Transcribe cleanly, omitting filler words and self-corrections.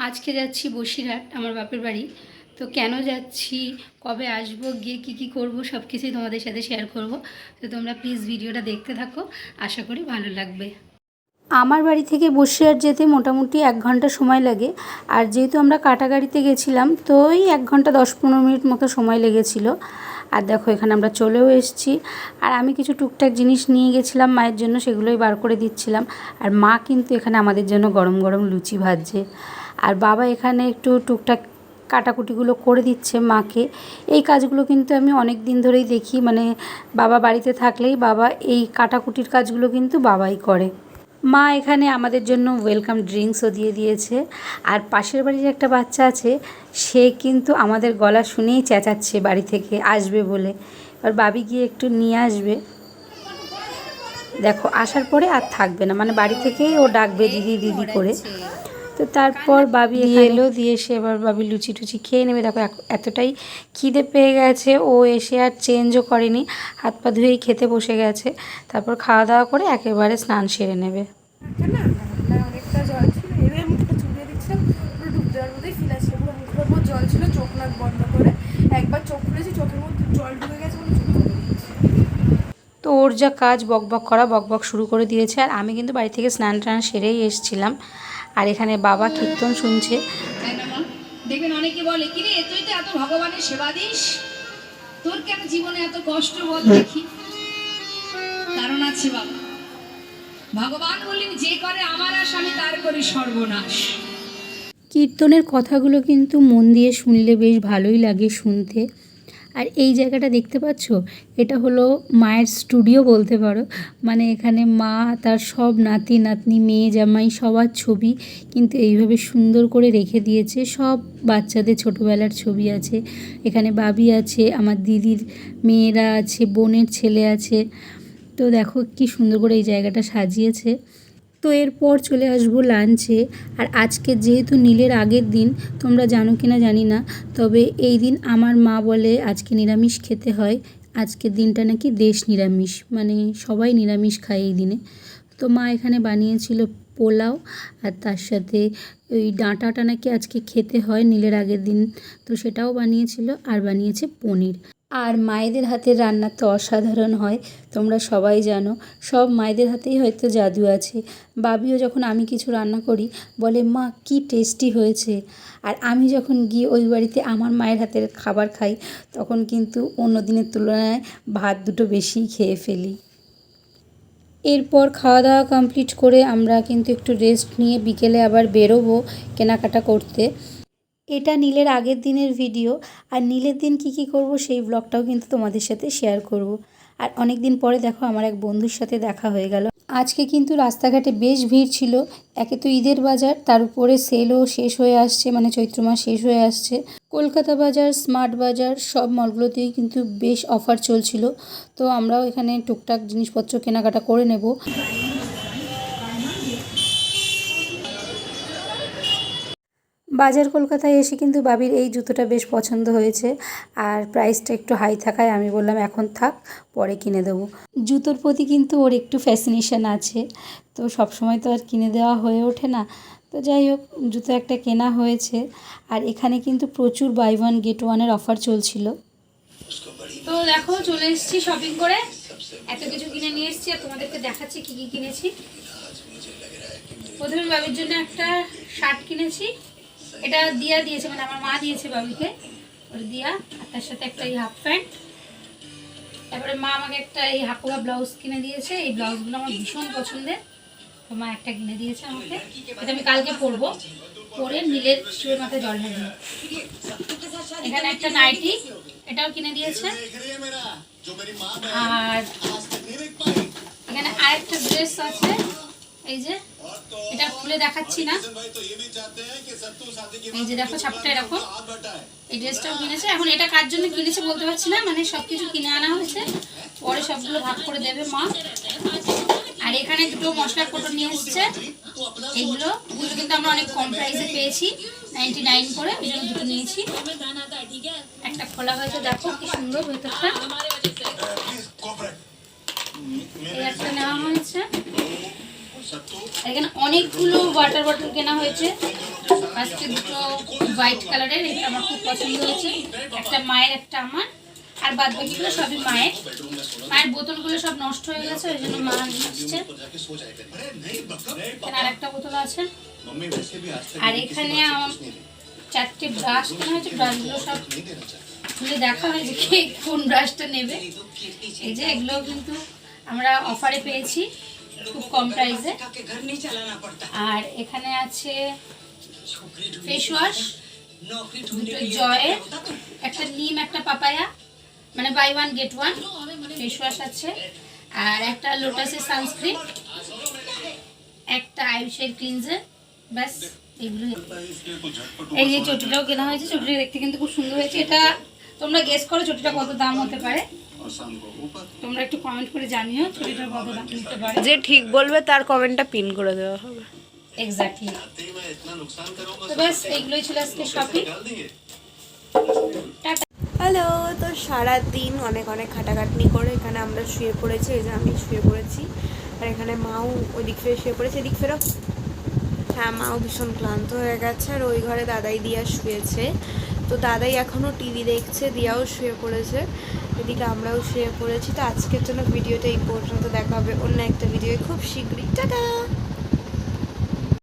আজকে যাচ্ছি বসিরহাট আমার বাপের বাড়ি। তো কেন যাচ্ছি, কবে আসবো, গিয়ে কী করব সব কিছুই তোমাদের সাথে শেয়ার করব। তো তোমরা প্লিজ ভিডিওটা দেখতে থাকো, আশা করি ভালো লাগবে। আমার বাড়ি থেকে বসিরহাট যেতে মোটামুটি 1 ঘন্টা সময় লাগে। আর যেহেতু আমরা কাটা গাড়িতে গেছিলাম, তো ওই 1 ঘন্টা 10-15 মিনিট মতো সময় লেগেছিল। আর দেখো এখানে আমরা চলেও এসেছি। আর আমি কিছু টুকটাক জিনিস নিয়ে গেছিলাম মায়ের জন্য, সেগুলোই বার করে দিচ্ছিলাম। আর মা কিন্তু এখানে আমাদের জন্য গরম গরম লুচি ভাজছে। আর বাবা এখানে একটু টুকটাক কাটাকুটিগুলো করে দিচ্ছে মাকে। এই কাজগুলো কিন্তু আমি অনেক দিন ধরেই দেখি, মানে বাবা বাড়িতে থাকলেই বাবা এই কাটাকুটির কাজগুলো কিন্তু বাবাই করে। মা এখানে আমাদের জন্য ওয়েলকাম ড্রিঙ্কসও দিয়ে দিয়েছে। আর পাশের বাড়ির একটা বাচ্চা আছে, সে কিন্তু আমাদের গলা শুনেই চেঁচাচ্ছে বাড়ি থেকে আসবে বলে। এবার বাবি গিয়ে একটু নিয়ে আসবে। দেখো আসার পরে আর থাকবে না, মানে বাড়ি থেকেই ও ডাকবে দিদি দিদি করে। তো তারপর বাবি এলো, দিয়ে এসে এবার বাবি লুচি টুচি খেয়ে নেবে। দেখো এতটাই খিদে পেয়ে গেছে, ও এসে আর চেঞ্জও করেনি, হাত পা ধুয়েই খেতে বসে গেছে। তারপর খাওয়া দাওয়া করে একেবারে স্নান সেরে নেবে। অনেকটা জল ছিল, এবার মুখটা চুবিয়ে দিচ্ছিলাম, পুরো ডুব দেওয়ার মধ্যেই ফিল আসছিল, পুরো মুখের ওপর জল ছিল, চোখ নাক বন্ধ করে একবার চোখ খুলেছি, চোখের মধ্যে জল ঢুকে গেছে বলে চোখ খুলে দিচ্ছি। তো ওর যা কাজ বকবক করা, বকবক শুরু করে দিয়েছে। আর আমি কিন্তু বাড়ি থেকে স্নান টান সেরেই এসেছিলাম। আর এখানে বাবা কীর্তন শুনছে। দেখবেন অনেকে বলে, কিরে তুই তো এত ভগবানের সেবা দিস, তোর কেন জীবনে এত কষ্ট বল দেখি। কারণ আছে বাবা, ভগবান বললেন যে করে আমার আশ আমি তার করি সর্বনাশ। কীর্তনের কথাগুলো কিন্তু মন দিয়ে শুনলে বেশ ভালোই লাগে শুনতে। আর এই জায়গাটা দেখতে পাচ্ছ, এটা হলো মায়ের স্টুডিও বলতে পারো। মানে এখানে মা তার সব নাতি নাতনি মেয়ে জামাই সবার ছবি কিন্তু এইভাবে সুন্দর করে রেখে দিয়েছে। সব বাচ্চাদের ছোটোবেলার ছবি আছে এখানে, বাবি আছে, আমার দিদির মেয়েরা আছে, বোনের ছেলে আছে। তো দেখো কি সুন্দর করে এই জায়গাটা সাজিয়েছে। তো এরপর চলে আসবো লাঞ্চে। আর আজকে যেহেতু নীলের আগের দিন, তোমরা জানো কি না জানি না, তবে এই দিন আমার মা বলে আজকে নিরামিষ খেতে হয়। আজকের দিনটা নাকি দেশ নিরামিষ, মানে সবাই নিরামিষ খায় এই দিনে। তো মা এখানে বানিয়েছিল পোলাও, আর তার সাথে ওই ডাঁটাটা নাকি আজকে খেতে হয় নীলের আগের দিন, তো সেটাও বানিয়েছিল। আর বানিয়েছে পনির। আর মায়েদের হাতের রান্না তো অসাধারণ হয়, তোমরা সবাই জানো। সব মায়েদের হাতেই হয়তো জাদু আছে। বাবিও যখন আমি কিছু রান্না করি বলে, মা কি টেস্টি হয়েছে। আর আমি যখন গিয়ে ওই বাড়িতে আমার মায়ের হাতের খাবার খাই, তখন কিন্তু অন্য দিনের তুলনায় ভাত দুটো বেশিই খেয়ে ফেলি। এরপর খাওয়া দাওয়া কমপ্লিট করে আমরা কিন্তু একটু রেস্ট নিয়ে বিকেলে আবার বেরোবো কেনাকাটা করতে। এটা নীলের আগের দিনের ভিডিও। আর নীলের দিন কি করব সেই ব্লগটাও কিন্তু তোমাদের সাথে শেয়ার করব। আর অনেক দিন পরে দেখো আমার এক বন্ধুর সাথে দেখা হয়ে গেল। আজকে কিন্তু রাস্তাঘাটে বেশ ভিড় ছিল। একে তো ঈদের বাজার, তার উপরে সেলও শেষ হয়ে আসছে, মানে চৈত্র মাস শেষ হয়ে আসছে। কলকাতা বাজার, স্মার্ট বাজার সব মলগুলোতেই কিন্তু বেশ অফার চলছিল। তো আমরাও এখানে টুকটাক জিনিসপত্র কেনাকাটা করে নেব। বাজার কলকাতায় এসে কিন্তু বাবির এই জুতোটা বেশ পছন্দ হয়েছে। আর প্রাইসটা একটু হাই থাকায় আমি বললাম এখন থাক, পরে কিনে দেবো। জুতোর প্রতি কিন্তু ওর একটু ফ্যাসিনেশন আছে, তো সবসময় তো আর কিনে দেওয়া হয়ে ওঠে না। তো যাই হোক, জুতো একটা কেনা হয়েছে। আর এখানে কিন্তু প্রচুর বাই ওয়ান গেট ওয়ানের অফার চলছিল। তো দেখো চলে এসেছি শপিং করে, এত কিছু কিনে নিয়ে এসেছি। আর তোমাদেরকে দেখাচ্ছি কী কী কিনেছি। প্রথমে বাবির জন্য একটা শার্ট কিনেছি, এটা দিয়া দিয়েছে, মানে আমার মা দিয়েছে বাবিকে, ওর দিয়া। আর তার সাথে একটা এই হাফ প্যান্ট। তারপরে মা আমাকে একটা এই হাফুয়া ব্লাউজ কিনে দিয়েছে। এই ব্লাউজগুলো আমার ভীষণ পছন্দের, তো মা একটা কিনে দিয়েছে আমাকে। এটা আমি কালকে পরবো, পরে নীলের শিবের মাথায় জল ঢেলে দেবো। এখানে একটা নাইটি, এটাও কিনে দিয়েছে। আর এখানে আরেকটা ড্রেস আছে, এই যে এটা খুলে দেখাচ্ছি না, এই যে দেখো ছাপটা এরকম। এই ড্রেসটাও কিনেছে। এখন এটা কার জন্য কিনেছে বলতে পারছি না, মানে সব কিছু কিনে আনা হয়েছে, পরে সবগুলো ভাগ করে দেবে মা। আর এখানে দুটো মশলার কোটো নিয়ে এসছে। এগুলো কিন্তু আমরা অনেক কম প্রাইসে পেয়েছি, 99 করে, ওই জন্য দুটো নিয়েছি। একটা খোলা হয়েছে, দেখো কি সুন্দর ভেতরটা। এই একটা নেওয়া হয়েছে। এখানে অনেকগুলো ওয়াটার বটল কেনা হয়েছে। আর ফার্স্টে দুটো হোয়াইট কালারের, এটা আমার খুব পছন্দ হয়েছে, একটা মায়ের একটা আমার, আর বাদ বাকিগুলো সবই মায়ের। মায়ের বোতলগুলো সব নষ্ট হয়ে গেছে, ওই জন্য মা নিয়ে আসছে। এখানে আর একটা বোতল আছে। আর এখানে আমার 4টে ব্রাশ কেনা হয়েছে, ব্রাশগুলো সব খুলে দেখা হয়েছে কে কোন ব্রাশটা নেবে। এই যে এগুলো কিন্তু আমরা অফারে পেয়েছি খুব কম প্রাইসে। আর এখানে আছে ফেস ওয়াশ, দুটো জয়ের, একটা নিম, একটা পাপায়া, মানে buy one get one face wash আছে, আর একটা লোটাসের সানস্ক্রিন, একটা আয়ুষের ক্লিনজার, ব্যাস এগুলো। এই যে চটিটাও কেনা হয়েছে, চটিটা দেখতে কিন্তু খুব সুন্দর হয়েছে। এটা তোমরা গেস করো চটিটা কত দাম হতে পারে, তোমরা একটু কমেন্ট করে জানিও চটিটার কত দাম নিতে পারে। যে ঠিক বলবে তার কমেন্টটা পিন করে দেওয়া হবে। এক্স্যাক্টলি। তো ব্যাস এইগুলোই ছিল আজকে শপিং। টাটা। হ্যালো, তো সারাদিন অনেক অনেক খাটাখাটনি করে এখানে আমরা শুয়ে পড়েছি। এই যে আমি শুয়ে পড়েছি, আর এখানে মাও ওই দিক ফিরে শুয়ে পড়েছে। এদিক ফেরো। হ্যাঁ, মাও ভীষণ ক্লান্ত হয়ে গেছে, আর ওই ঘরে দাদাই দিয়া শুয়েছে। তো দাদাই এখনও টিভি দেখছে, দিয়াও শুয়ে পড়েছে, এদিকে আমরাও শুয়ে পড়েছি। তো আজকের জন্য ভিডিওটা এই পর্যন্ত, দেখা হবে অন্য একটা ভিডিও খুব শীঘ্রই। টাটা।